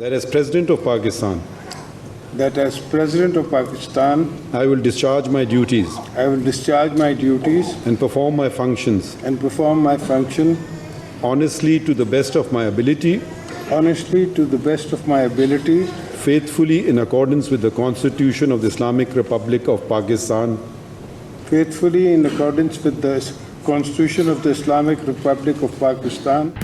that as President of Pakistan, that as President of Pakistan, I will discharge my duties I will discharge my duties and perform my functions and perform my function honestly to the best of my ability, honestly to the best of my ability, faithfully in accordance with the Constitution of the Islamic Republic of Pakistan, faithfully in accordance with the Constitution of the Islamic Republic of Pakistan.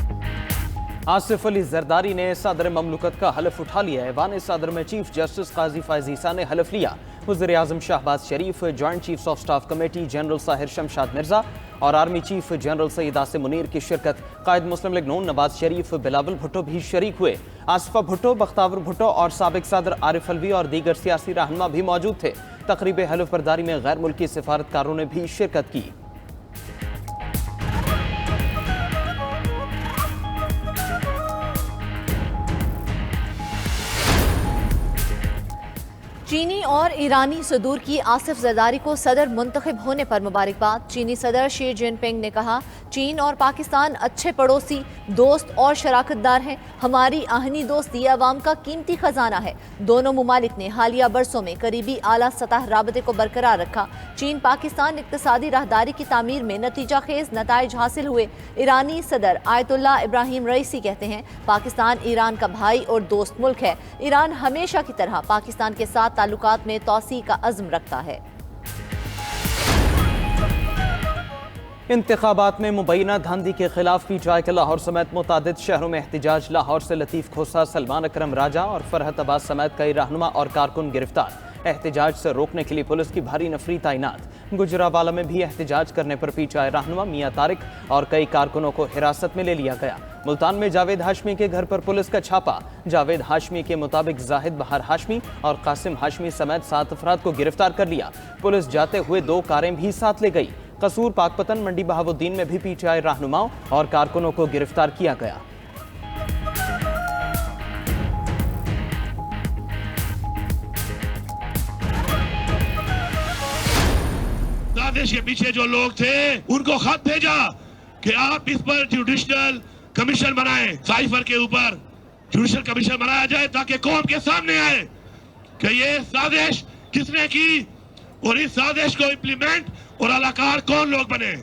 Asif Ali Zardari ने सदर ममलकत का हलफ उठा लिया। ऐवान सदर में chief justice काजी फैज़ ईसा ने हलफ लिया। वज़ीर आज़म Shehbaz Sharif, joint chiefs of staff committee general Sahir Shamshad Mirza और army chief general Syed Asim Munir की शिरकत। कायद मुस्लिम लीग नून नवाज शरीफ, बिलावल भुट्टो भी शरीक हुए। आसिफा भुट्टो, बख्तावर भुट्टो और साबिक सदर आरिफ अलवी और दीगर सियासी रहनुमा भी मौजूद थे। तकरीब हलफ बरदारी में गैर मुल्की सिफारतकारों ने भी शिरकत की। चीनी और ईरानी सदूर की आसिफ जरदारी को सदर मुंतखब होने पर मुबारकबाद। चीनी सदर शी जिनपिंग ने कहा, चीन और पाकिस्तान अच्छे पड़ोसी, दोस्त और शराकतदार हैं। हमारी आहनी दोस्ती अवाम का कीमती खजाना है। दोनों मुमालिक ने हालिया बरसों में करीबी आला सतह राबते को बरकरार रखा। चीन पाकिस्तान इक्तसादी राहदारी की तामीर में नतीजा खेज नताइज हासिल हुए। ईरानी सदर आयतुल्लाह इब्राहिम रईसी कहते हैं, पाकिस्तान ईरान का भाई और दोस्त मुल्क है। ईरान हमेशा की तरह पाकिस्तान के साथ ताल्लुकात में तौसी का अज़्म रखता है। इंतखाबात में मुबैना धांधली के खिलाफ पीटीआई के लाहौर समेत मुतादिद शहरों में एहतजाज। लाहौर से लतीफ़ खोसा, सलमान अकरम राजा और फरहत अब्बास समेत कई रहनुमा और कारकुन गिरफ्तार। एहतजाज से रोकने के लिए पुलिस की भारी नफरी तैनात। गुजरावाला में भी एहतजाज करने पर पीटीआई रहनुमा मियां तारिक और कई कारकुनों को हिरासत में ले लिया गया। मुल्तान में जावेद हाशमी के घर पर पुलिस का छापा। जावेद हाशमी के मुताबिक जाहिद बहार हाशमी और कासिम हाशमी समेत 7 अफराद को गिरफ्तार कर लिया। पुलिस जाते हुए 2 कारें भी साथ ले गई। कसूर, पाकपतन, मंडी बहावुद्दीन में भी पीटीआई रहनुमाओं और कारकुनों को गिरफ्तार किया गया। साजिश के पीछे जो लोग थे उनको खत भेजा कि आप इस पर जुडिशल कमीशन बनाएं, साइफर के ऊपर जुडिशल कमीशन बनाया जाए ताकि कौम के सामने आए कि ये साजिश किसने की और इस साजिश को इम्प्लीमेंट और अलाकार कौन लोग बने।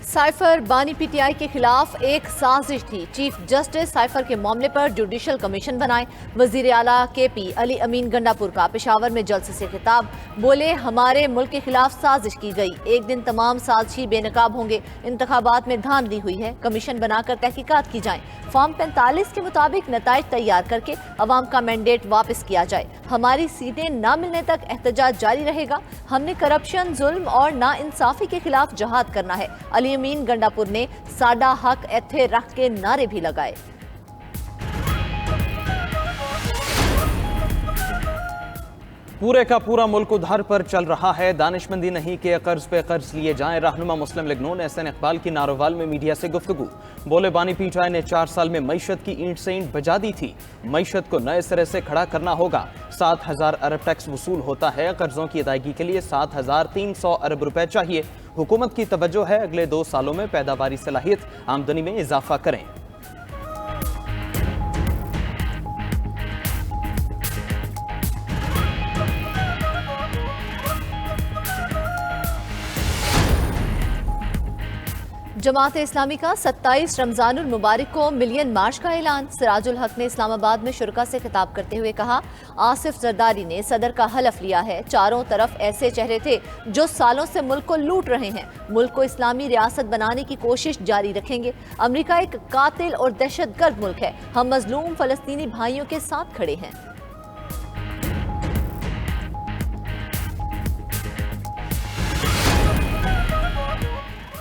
साइफर बानी पीटीआई के खिलाफ एक साजिश थी। चीफ जस्टिस साइफर के मामले पर जुडिशल कमीशन बनाए। वजीर आला केपी अली अमीन गंडापुर का पेशावर में जलसे से खिताब। बोले, हमारे मुल्क के खिलाफ साजिश की गई। एक दिन तमाम साजिशी बेनकाब होंगे। इंतखाबात में धांधली हुई है। कमीशन बनाकर तहकीकात की जाए। फॉर्म 45 के मुताबिक नताइज तैयार करके अवाम का मैंडेट वापस किया जाए। हमारी सीटें न मिलने तक एहतजाज जारी रहेगा। हमने करप्शन, जुल्म और नाइंसाफी के खिलाफ जहाद करना है। अली अमीन गंडापुर ने साडा हक एथे रख के नारे भी लगाए। पूरे का पूरा मुल्क उधार पर चल रहा है। दानिशमंदी नहीं कि कर्ज पे कर्ज लिए जाएं। रहनुमा मुस्लिम लीग नून एहसन इकबाल की नारोवाल में मीडिया से गुफ्तगू। बोले, बानी पीटीआई ने 4 साल में मईशत की ईंट से ईंट बजा दी थी। मईशत को नए सिरे से खड़ा करना होगा। 7,000 अरब टैक्स वसूल होता है। कर्जों की अदायगी के लिए 7,300 अरब रुपए चाहिए। हुकूमत की तवज्जो है अगले 2 सालों में पैदावारी सलाहियत आमदनी में इजाफा करें। जमात इस्लामी का 27 रमजानुल मुबारक को मिलियन मार्च का ऐलान। सिराजुल हक ने इस्लामाबाद में शुरका से खिताब करते हुए कहा, आसिफ जरदारी ने सदर का हलफ लिया है। चारों तरफ ऐसे चेहरे थे जो सालों से मुल्क को लूट रहे हैं। मुल्क को इस्लामी रियासत बनाने की कोशिश जारी रखेंगे। अमेरिका एक कातिल और दहशतगर्द मुल्क है। हम मजलूम फलस्तीनी भाइयों के साथ खड़े हैं।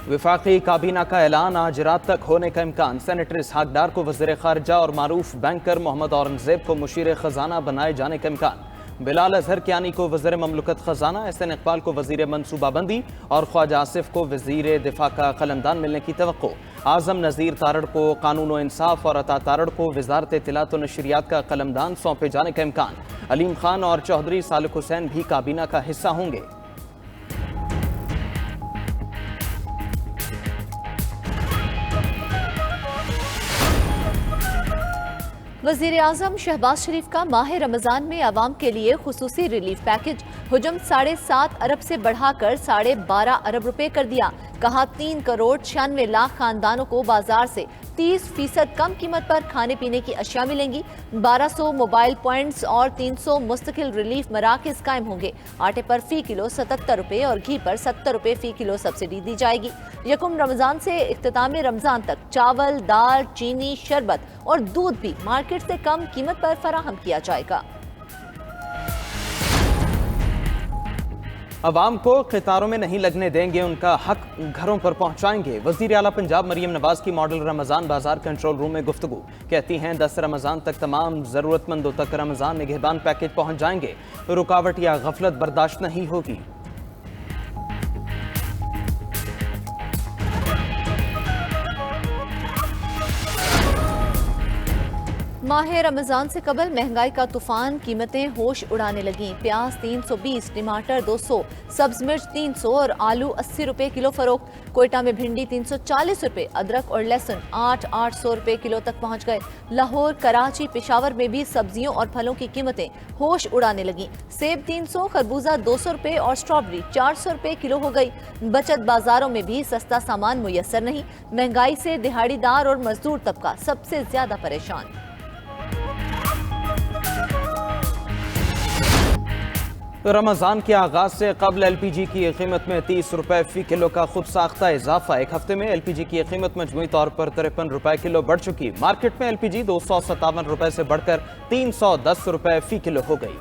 वफाकी काबीना का ऐलान, आज रात तक होने का इम्कान। सेनेटर इसहाक डार को वज़ीर ख़ारिजा और मारूफ बैंकर मोहम्मद औरंगजेब को मुशीर ख़जाना बनाए जाने का इम्कान। बिलाल अजहर कियानी को वज़ीर ममलकत ख़जाना, एहसन इकबाल को वज़ीर मनसूबाबंदी और ख्वाजा आसिफ को वज़ीर दिफा का कलमदान मिलने की तवक्को। आज़म नज़ीर तारड़ को कानून व इंसाफ और अता तारड़ को वज़ारत इत्तलात व नशरियात का कलमदान सौंपे जाने का इम्कान। अलीम खान और चौधरी सालिक हुसैन भी काबीना का हिस्सा होंगे। वज़ीर आज़म शहबाज शरीफ का माह रमज़ान में आवाम के लिए खुसूसी रिलीफ पैकेज हुजम 7.5 अरब से बढ़ाकर 12.5 अरब रुपए कर दिया। कहा 3 करोड़ 96 लाख खानदानों को बाजार से 30% कम कीमत पर खाने पीने की अशिया मिलेंगी। 1200 मोबाइल पॉइंट्स और 300 मुस्तकिल रिलीफ मराकज कायम होंगे। आटे पर फी किलो 77 रुपए और घी पर 70 रुपए फी किलो सब्सिडी दी जाएगी। यकुम रमजान से इख्तिताम रमजान तक चावल, दाल, चीनी, शरबत और दूध भी मार्केट से कम कीमत पर फराहम किया जाएगा। अवाम को कतारों में नहीं लगने देंगे, उनका हक घरों पर पहुंचाएंगे। वजीर आला पंजाब मरियम नवाज की मॉडल रमजान बाजार कंट्रोल रूम में गुफ्तगू। कहती हैं 10 रमजान तक तमाम जरूरतमंदों तक रमजान निगहबान पैकेज पहुंच जाएंगे। रुकावट या गफलत बर्दाश्त नहीं होगी। माह रमजान से कबल महंगाई का तूफान, कीमतें होश उड़ाने लगी। प्याज 320, टमाटर 200, सब्ज मिर्च 300 और आलू 80 रुपए किलो फरोख्त। कोयटा में भिंडी 340 रुपए, अदरक और लहसुन 800 रुपए किलो तक पहुंच गए। लाहौर, कराची, पेशावर में भी सब्जियों और फलों की कीमतें होश उड़ाने लगी। सेब 300, खरबूजा 200 रुपए और स्ट्रॉबेरी 400 रुपए किलो हो गई। बचत बाजारों में भी सस्ता सामान मुयस्सर नहीं। महंगाई से दिहाड़ीदार और मजदूर तबका सबसे ज्यादा परेशान। रमजान के आगाज से कबल LPG की कीमत में 30 रुपए फी किलो का खुद साख्ता इजाफा। एक हफ्ते में LPG की कीमत मजमूई तौर पर 53 रुपए किलो बढ़ चुकी। मार्केट में LPG 257 रुपए से बढ़कर 310 रुपए फी किलो हो गई।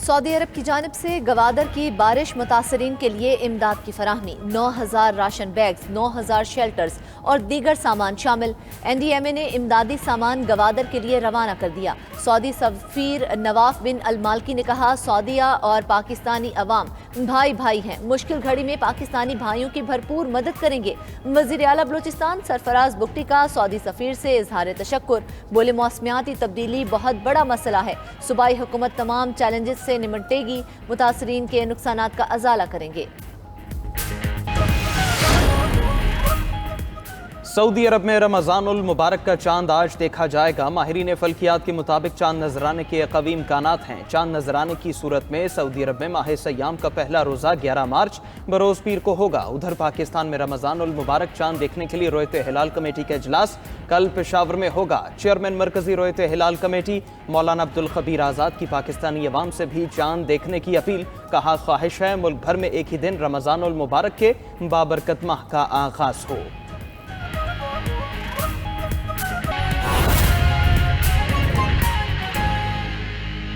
सऊदी अरब की जानिब से गवादर की बारिश मुतासरीन के लिए इमदाद की फराहमी। 9000 राशन बैग्स, 9000 शेल्टर्स और दीगर सामान शामिल। NDMA ने इमदादी सामान गवादर के लिए रवाना कर दिया। सऊदी सफीर नवाफ बिन अल मालकी ने कहा, सऊदीया और पाकिस्तानी अवाम भाई भाई हैं। मुश्किल घड़ी में पाकिस्तानी भाइयों की भरपूर मदद करेंगे। वज़ीर आला बलूचिस्तान सरफराज बुगटी का सऊदी सफीर से इजहार तशक्कुर। बोले, मौसमियाती तब्दीली बहुत बड़ा मसला है। सूबाई हुकूमत तमाम चैलेंजेस से निपटेगी। मुतासरीन के नुकसानात का अजाला करेंगे। सऊदी अरब में रमजानुल मुबारक का चांद आज देखा जाएगा। माहिरीन फल्कियात के मुताबिक चांद नजर आने के कवी इम्कानात हैं। चांद नजर आने की सूरत में सऊदी अरब में माह सयाम का पहला रोजा 11 मार्च बरोज पीर को होगा। उधर पाकिस्तान में रमजानुल मुबारक चांद देखने के लिए रोयत हिलाल कमेटी का इजलास कल पेशावर में होगा। चेयरमैन मरकजी रोयत हिलाल कमेटी मौलाना अब्दुल खबीर आज़ाद की पाकिस्तानी अवाम से भी चांद देखने की अपील। कहा, ख्वाहिश है मुल्क भर में एक ही दिन रमजानुल मुबारक के बाबरकत माह का आगाज हो।